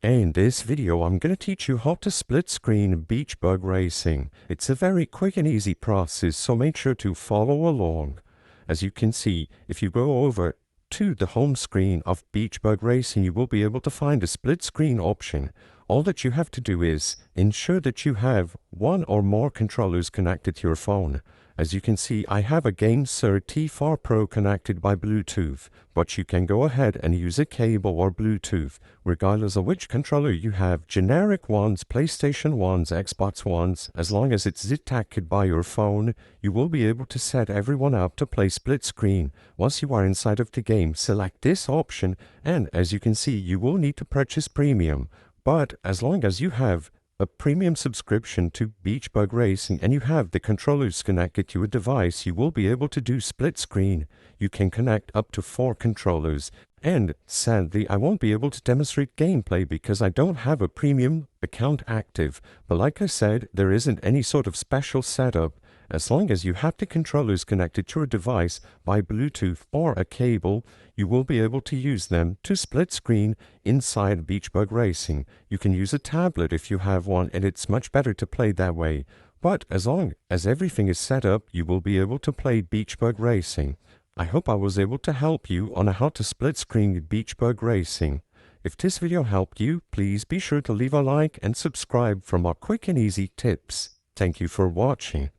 In this video, I'm going to teach you how to split screen Beach Bug Racing. It's a very quick and easy process, so make sure to follow along. As you can see, if you go over to the home screen of Beach Bug Racing, you will be able to find a split screen option. All that you have to do is ensure that you have one or more controllers connected to your phone. As you can see, I have a GameSir T4 Pro connected by Bluetooth, but you can go ahead and use a cable or Bluetooth, regardless of which controller you have. Generic ones, PlayStation ones, Xbox ones, as long as it's detected by your phone, you will be able to set everyone up to play split screen. Once you are inside of the game, select this option, and as you can see, you will need to purchase premium. But as long as you have a premium subscription to Beach Bug Racing and you have the controllers connected to a device, you will be able to do split screen. You can connect up to 4 controllers. And sadly, I won't be able to demonstrate gameplay because I don't have a premium account active. But like I said, there isn't any sort of special setup. As long as you have the controllers connected to your device by Bluetooth or a cable, you will be able to use them to split screen inside Beach Bug Racing. You can use a tablet if you have one, and it's much better to play that way. But as long as everything is set up, you will be able to play Beach Bug Racing. I hope I was able to help you on how to split screen Beach Bug Racing. If this video helped you, please be sure to leave a like and subscribe for more quick and easy tips. Thank you for watching.